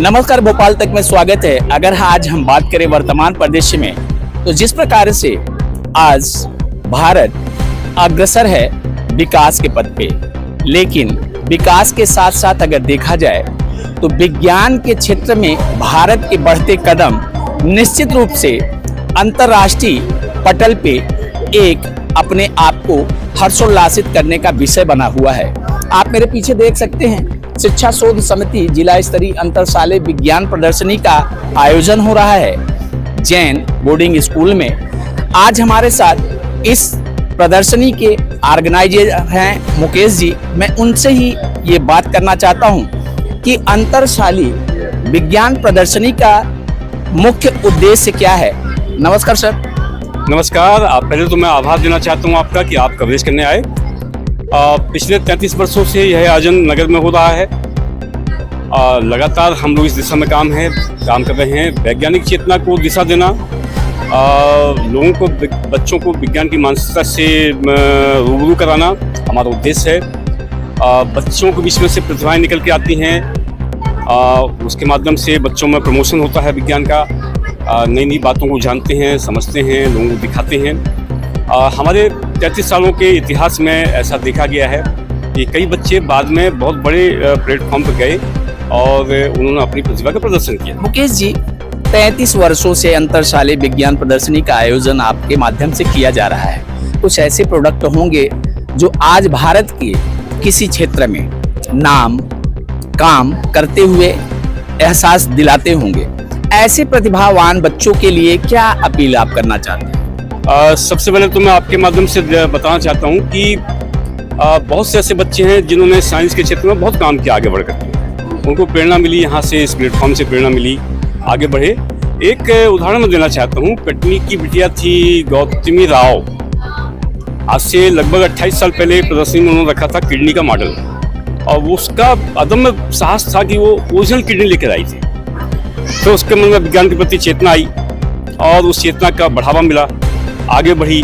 नमस्कार, भोपाल तक में स्वागत है। अगर आज हम बात करें वर्तमान परिदृश्य में, तो जिस प्रकार से आज भारत अग्रसर है विकास के पथ पे, लेकिन विकास के साथ साथ अगर देखा जाए तो विज्ञान के क्षेत्र में भारत के बढ़ते कदम निश्चित रूप से अंतर्राष्ट्रीय पटल पे एक अपने आप को हर्षोल्लासित करने का विषय बना हुआ है। आप मेरे पीछे देख सकते हैं, शिक्षा शोध समिति जिला स्तरीय अंतरशालेय विज्ञान प्रदर्शनी का आयोजन हो रहा है जैन बोर्डिंग स्कूल में। आज हमारे साथ इस प्रदर्शनी के ऑर्गेनाइजर हैं मुकेश जी। मैं उनसे ही ये बात करना चाहता हूं कि अंतरशालीय विज्ञान प्रदर्शनी का मुख्य उद्देश्य क्या है। नमस्कार सर। नमस्कार। पहले तो मैं आभार देना चाहता हूं आपका कि आप कवरेज करने आए। पिछले 33 वर्षों से यह आयोजन नगर में हो रहा है। लगातार हम लोग इस दिशा में काम कर रहे हैं। वैज्ञानिक चेतना को दिशा देना, लोगों को, बच्चों को विज्ञान की मानसिकता से रूबरू कराना हमारा उद्देश्य है। बच्चों के बीच में से प्रतिभाएं निकल के आती हैं, उसके माध्यम से बच्चों में प्रमोशन होता है विज्ञान का। नई नई बातों को जानते हैं, समझते हैं, लोगों को दिखाते हैं। हमारे 33 सालों के इतिहास में ऐसा देखा गया है कि कई बच्चे बाद में बहुत बड़े प्लेटफॉर्म पर गए और उन्होंने अपनी प्रतिभा का प्रदर्शन किया। मुकेश जी, 33 वर्षों से अंतरशालेय विज्ञान प्रदर्शनी का आयोजन आपके माध्यम से किया जा रहा है। कुछ ऐसे प्रोडक्ट होंगे जो आज भारत के किसी क्षेत्र में नाम काम करते हुए एहसास दिलाते होंगे। ऐसे प्रतिभावान बच्चों के लिए क्या अपील आप करना चाहते हैं? सबसे पहले तो मैं आपके माध्यम से बताना चाहता हूं कि बहुत से ऐसे बच्चे हैं जिन्होंने साइंस के क्षेत्र में बहुत काम किया आगे बढ़कर। उनको प्रेरणा मिली, यहाँ से इस प्लेटफॉर्म से प्रेरणा मिली, आगे बढ़े। एक उदाहरण मैं देना चाहता हूँ। कटनी की बिटिया थी गौतमी राव। आज से लगभग 28 साल पहले प्रदर्शनी में उन्होंने रखा था किडनी का मॉडल, और उसका अदम्य साहस था कि वो ओरिजिनल किडनी लेकर आई थी। तो उसके मन में विज्ञान के प्रति चेतना आई और उस चेतना का बढ़ावा मिला, आगे बढ़ी।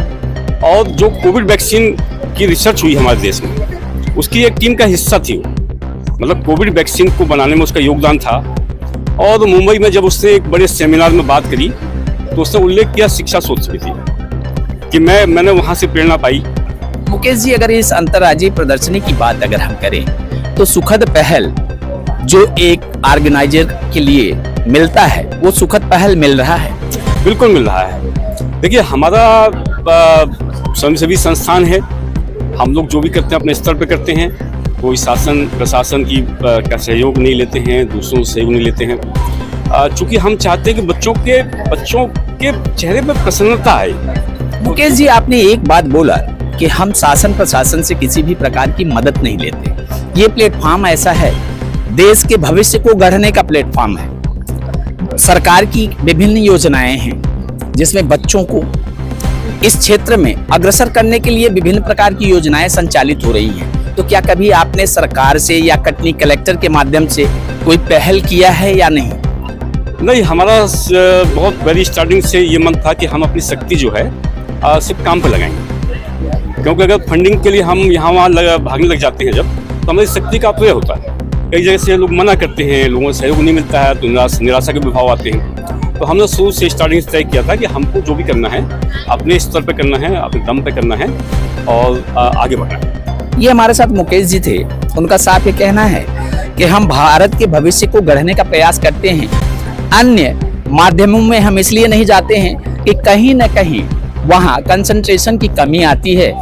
और जो कोविड वैक्सीन की रिसर्च हुई हमारे देश में, उसकी एक टीम का हिस्सा थी। मतलब कोविड वैक्सीन को बनाने में उसका योगदान था। और मुंबई में जब उसने एक बड़े सेमिनार में बात करी तो उसने उल्लेख किया शिक्षा शोध समिति कि मैंने वहाँ से प्रेरणा पाई। मुकेश जी, अगर इस अंतर्राज्यीय प्रदर्शनी की बात अगर हम करें तो सुखद पहल जो एक ऑर्गेनाइजर के लिए मिलता है, वो सुखद पहल मिल रहा है। बिल्कुल मिल रहा है। देखिए, हमारा स्वयंसेवी संस्थान है। हम लोग जो भी करते हैं अपने स्तर पे करते हैं। कोई शासन प्रशासन का सहयोग नहीं लेते हैं, दूसरों से सहयोग नहीं लेते हैं। चूँकि हम चाहते हैं कि बच्चों के चेहरे पर प्रसन्नता आए। मुकेश जी, आपने एक बात बोला कि हम शासन प्रशासन से किसी भी प्रकार की मदद नहीं लेते। ये प्लेटफॉर्म ऐसा है, देश के भविष्य को गढ़ने का प्लेटफॉर्म है। सरकार की विभिन्न योजनाएं हैं जिसमें बच्चों को इस क्षेत्र में अग्रसर करने के लिए विभिन्न प्रकार की योजनाएं संचालित हो रही हैं। तो क्या कभी आपने सरकार से या कटनी कलेक्टर के माध्यम से कोई पहल किया है या नहीं? नहीं, हमारा बहुत वेरी स्टार्टिंग से ये मन था कि हम अपनी शक्ति जो है सिर्फ काम पर लगाएंगे। क्योंकि अगर फंडिंग के लिए हम यहाँ वहाँ भागने लग जाते हैं जब, तो हमारी शक्ति का अपव्यय होता है। कई जगह से लोग मना करते हैं, लोगों को सहयोग नहीं मिलता है, तो निराशा के विभाव आते हैं। तो हमने शुरू से स्टार्टिंग से तय किया था कि हमको जो भी करना है अपने स्तर पे करना है, अपने दम पे करना है और आगे बढ़ना है। ये हमारे साथ मुकेश जी थे। उनका साफ ये कहना है कि हम भारत के भविष्य को गढ़ने का प्रयास करते हैं। अन्य माध्यमों में हम इसलिए नहीं जाते हैं कि कहीं न कहीं वहाँ कंसंट्रेशन की कमी आती है।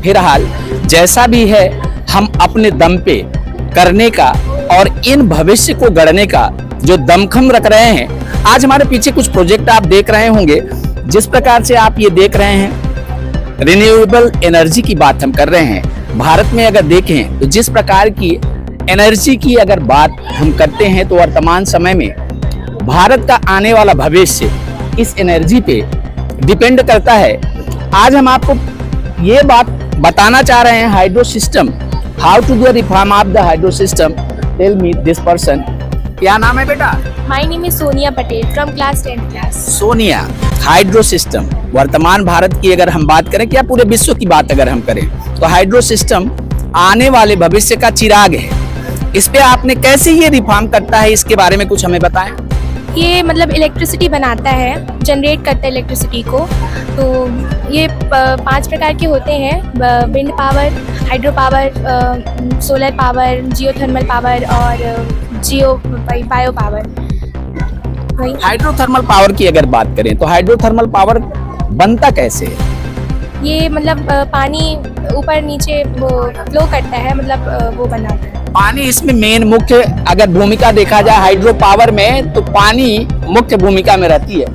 फिलहाल जैसा भी है, हम अपने दम पे करने का और इन भविष्य को गढ़ने का जो दमखम रख रहे हैं। आज हमारे पीछे कुछ प्रोजेक्ट आप देख रहे होंगे। जिस प्रकार से आप ये देख रहे हैं, रिन्यूएबल एनर्जी की बात हम कर रहे हैं। भारत में अगर देखें तो जिस प्रकार की एनर्जी की अगर बात हम करते हैं, तो वर्तमान समय में भारत का आने वाला भविष्य इस एनर्जी पे डिपेंड करता है। आज हम आपको ये बात बताना चाह रहे हैं, hydro system, how to do reform of the hydro system. Tell me this person. क्या नाम है बेटा? My name is Sonia Patel from class 10th class. Sonia, hydro system वर्तमान भारत की अगर हम बात करें, क्या पूरे विश्व की बात अगर हम करें, तो हाइड्रो सिस्टम आने वाले भविष्य का चिराग है। इस पे आपने कैसे ये रिफॉर्म करता है, इसके बारे में कुछ हमें बताएं। ये मतलब इलेक्ट्रिसिटी बनाता है, जनरेट करता है इलेक्ट्रिसिटी को। तो ये 5 प्रकार के होते हैं: wind power, hydro power, solar power, geothermal power और बायो पावर। वही हाइड्रोथर्मल पावर की अगर बात करें तो हाइड्रोथर्मल पावर बनता कैसे है? ये मतलब पानी ऊपर नीचे वो फ्लो करता है, मतलब वो बनाता है। पानी इसमें मेन मुख्य अगर भूमिका देखा जाए हाइड्रो पावर में, तो पानी मुख्य भूमिका में रहती है।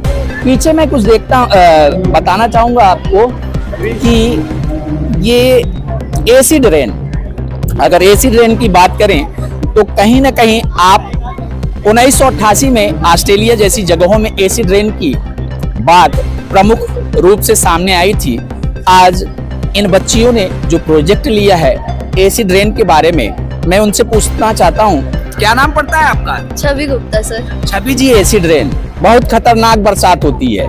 पीछे मैं कुछ देखता बताना चाहूंगा आपको कि ये एसिड रेन, अगर एसिड रेन की बात करें तो कहीं ना कहीं आप 1988 में ऑस्ट्रेलिया जैसी जगहों में एसिड रेन की बात प्रमुख रूप से सामने आई थी। आज इन बच्चियों ने जो प्रोजेक्ट लिया है एसिड रेन के बारे में, मैं उनसे पूछना चाहता हूँ, क्या नाम पड़ता है आपका? छवि गुप्ता सर। छवि जी, एसिड रेन बहुत खतरनाक बरसात होती है,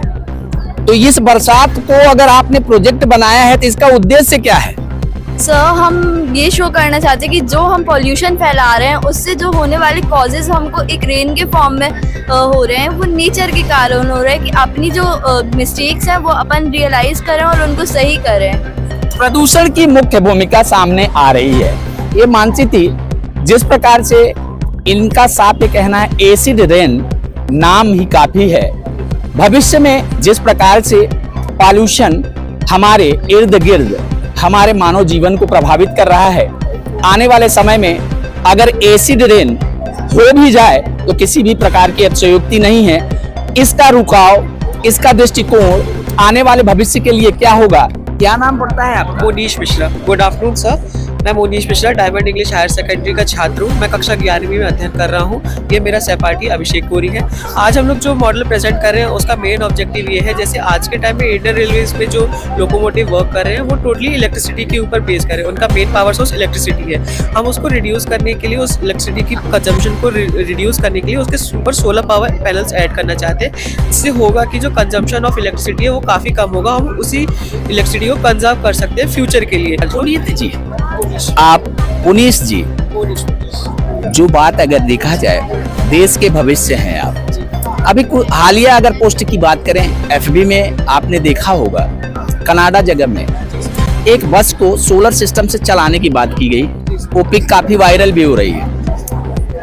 तो इस बरसात को अगर आपने प्रोजेक्ट बनाया है तो इसका उद्देश्य क्या है? सर हम ये शो करना चाहते हैं कि जो हम पॉल्यूशन फैला रहे हैं उससे जो होने वाले कॉजेज हमको एक रेन के फॉर्म में हो रहे हैं, वो नेचर के कारण हो रहे हैं। कि अपनी जो मिस्टेक्स हैं वो अपन रियलाइज करें और उनको सही करें। प्रदूषण की मुख्य भूमिका सामने आ रही है। ये मानसी थी, जिस प्रकार से इनका साफ ये कहना है एसिड रेन नाम ही काफी है। भविष्य में जिस प्रकार से पॉल्यूशन हमारे इर्द गिर्द हमारे मानव जीवन को प्रभावित कर रहा है, आने वाले समय में अगर एसिड रेन हो भी जाए तो किसी भी प्रकार की अतिशयोक्ति नहीं है। इसका रुकाव, इसका दृष्टिकोण आने वाले भविष्य के लिए क्या होगा? क्या नाम पड़ता है आपका? Monish Mishra. Good afternoon sir, मैं Monish Mishra Diamond English higher secondary का छात्र हूँ। मैं कक्षा 11वीं में अध्ययन कर रहा हूँ। ये मेरा सहपाठी अभिषेक कोरी है। आज हम लोग जो मॉडल प्रेजेंट कर रहे हैं उसका मेन ऑब्जेक्टिव ये है, जैसे आज के टाइम में इंडियन रेलवेज में जो लोकोमोटिव वर्क कर रहे हैं वो टोटली इलेक्ट्रिसिटी के ऊपर बेस कर रहे हैं। उनका मेन पावर सोर्स इलेक्ट्रिसिटी है। हम उसको रिड्यूस करने के लिए, उस इलेक्ट्रिसिटी की कंजम्पशन को रिड्यूस करने के लिए उसके ऊपर सोलर पावर पैनल्स ऐड करना चाहते हैं। इससे होगा कि जो कंजम्पशन ऑफ इलेक्ट्रिसिटी है वो काफ़ी कम होगा। हम उसी इलेक्ट्रिसिटी को कंजर्व कर सकते हैं फ्यूचर के लिए। जी, आप पुनीश जी, जो बात अगर देखा जाए देश के भविष्य हैं आप। अभी हालिया अगर पोस्ट की बात करें, एफबी में आपने देखा होगा कनाडा जगह में एक बस को सोलर सिस्टम से चलाने की बात की गई। वो पिक काफी वायरल भी हो रही है।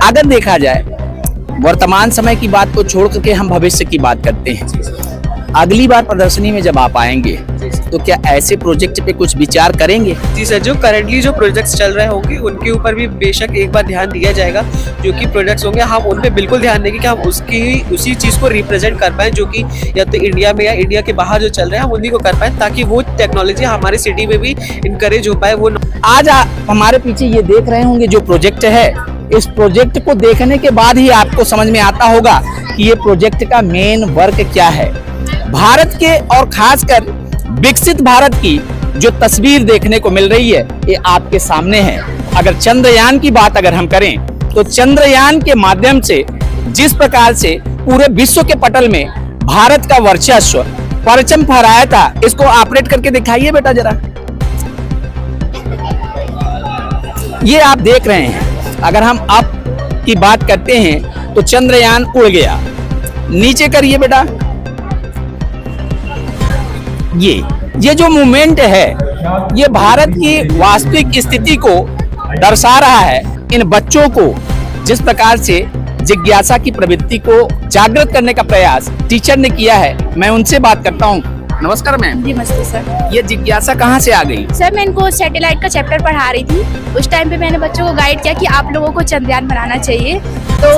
अगर देखा जाए वर्तमान समय की बात को छोड़ करके हम भविष्य की बात करते हैं। अगली बार प्रदर्शनी में जब आप आएंगे तो क्या ऐसे प्रोजेक्ट पे कुछ विचार करेंगे? जी सर, जो करंटली जो प्रोजेक्ट्स चल रहे होंगे उनके ऊपर भी बेशक एक बार ध्यान दिया जाएगा। जो कि प्रोजेक्ट्स होंगे हम उन पे बिल्कुल ध्यान देंगे कि हम उसी चीज़ को रिप्रेजेंट कर पाएँ, जो कि या तो इंडिया में या इंडिया के बाहर जो चल रहे हैं हम उन्हीं को कर पाएँ, ताकि वो टेक्नोलॉजी हमारे सिटी में भी इनकरेज हो पाए। वो आज हमारे पीछे ये देख रहे होंगे जो प्रोजेक्ट है, इस प्रोजेक्ट को देखने के बाद ही आपको समझ में आता होगा कि ये प्रोजेक्ट का मेन वर्क क्या है। भारत के और खासकर विकसित भारत की जो तस्वीर देखने को मिल रही है ये आपके सामने है। अगर चंद्रयान की बात अगर हम करें तो चंद्रयान के माध्यम से जिस प्रकार से पूरे विश्व के पटल में भारत का वर्चस्व परचम फहराया था, इसको ऑपरेट करके दिखाइए बेटा जरा। ये आप देख रहे हैं। अगर हम अप की बात करते हैं तो चंद्रयान उड़ गया। नीचे करिए बेटा। ये जो मूवमेंट है ये भारत की वास्तविक स्थिति को दर्शा रहा है। इन बच्चों को जिस प्रकार से जिज्ञासा की प्रवृत्ति को जागृत करने का प्रयास टीचर ने किया है, मैं उनसे बात करता हूँ। नमस्कार मैम। जी नमस्ते सर। ये जिज्ञासा कहाँ से आ गई? सर मैं इनको सैटेलाइट का चैप्टर पढ़ा रही थी। उस टाइम पे मैंने बच्चों को गाइड किया कि आप लोगों को चंद्रयान बनाना चाहिए। तो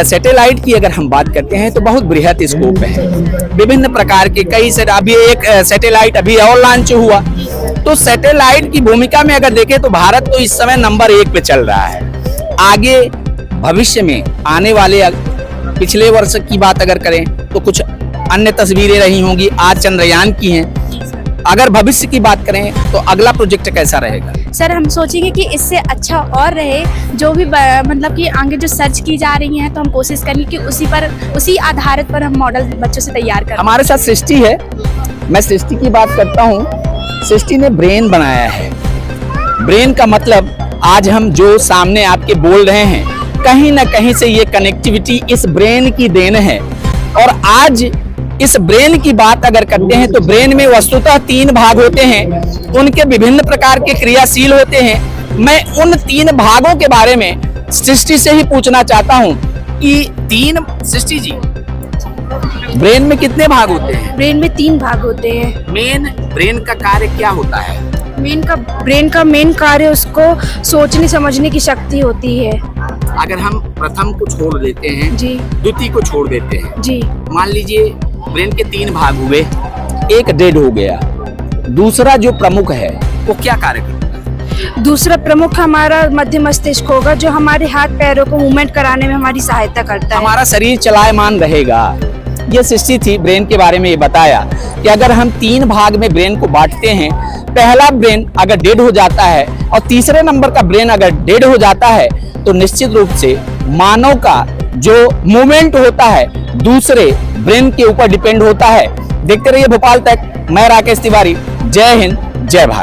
सैटेलाइट की अगर हम बात करते हैं तो बहुत बृहद स्कोप है। विभिन्न प्रकार के कई से अभी एक सैटेलाइट अभी और लॉन्च हुआ। तो सैटेलाइट की भूमिका में अगर देखें तो भारत तो इस समय नंबर 1 पे चल रहा है। आगे भविष्य में आने वाले पिछले वर्ष की बात अगर करें तो कुछ अन्य तस्वीरें रही होंगी, आज चंद्रयान की हैं। अगर भविष्य की बात करें तो अगला प्रोजेक्ट कैसा रहेगा? सर हम सोचेंगे कि इससे अच्छा और रहे। जो भी मतलब कि आगे जो सर्च की जा रही हैं तो हम कोशिश करेंगे कि उसी आधारित पर हम मॉडल बच्चों से तैयार करें। हमारे साथ सृष्टि है। मैं सृष्टि की बात करता हूँ। सृष्टि ने ब्रेन बनाया है। ब्रेन का मतलब आज हम जो सामने आपके बोल रहे हैं, कहीं ना कहीं से ये कनेक्टिविटी इस ब्रेन की देन है। और आज इस ब्रेन की बात अगर करते हैं तो ब्रेन में वस्तुतः 3 भाग होते हैं, उनके विभिन्न प्रकार के क्रियाशील होते हैं। मैं उन 3 भागों के बारे में सृष्टि से ही पूछना चाहता हूं कि सृष्टि जी, ब्रेन में कितने भाग होते हैं? ब्रेन में 3 भाग होते हैं। मेन ब्रेन का कार्य क्या होता है? ब्रेन का मेन कार्य उसको सोचने समझने की शक्ति होती है। अगर हम प्रथम को छोड़ देते हैं, जी द्वितीय को छोड़ देते हैं, जी मान लीजिए ब्रेन के 3 भाग हुए, एक डेड हो गया, दूसरा जो प्रमुख है वो क्या कार्य करता है? दूसरा प्रमुख हमारा मध्य मस्तिष्क होगा, जो हमारे हाथ पैरों को मूवमेंट कराने में हमारी सहायता करता है। हमारा शरीर चलायमान रहेगा। ये सृष्टि थी ब्रेन के बारे में, ये बताया कि अगर हम 3 भाग में ब्रेन को बांटते हैं, पहला ब्रेन अगर डेड हो जाता है और तीसरे नंबर का ब्रेन अगर डेड हो जाता है तो निश्चित रूप से मानव का जो मूवमेंट होता है दूसरे ब्रेन के ऊपर डिपेंड होता है। देखते रहिए भोपाल तक। मैं राकेश तिवारी। जय हिंद, जय भारत।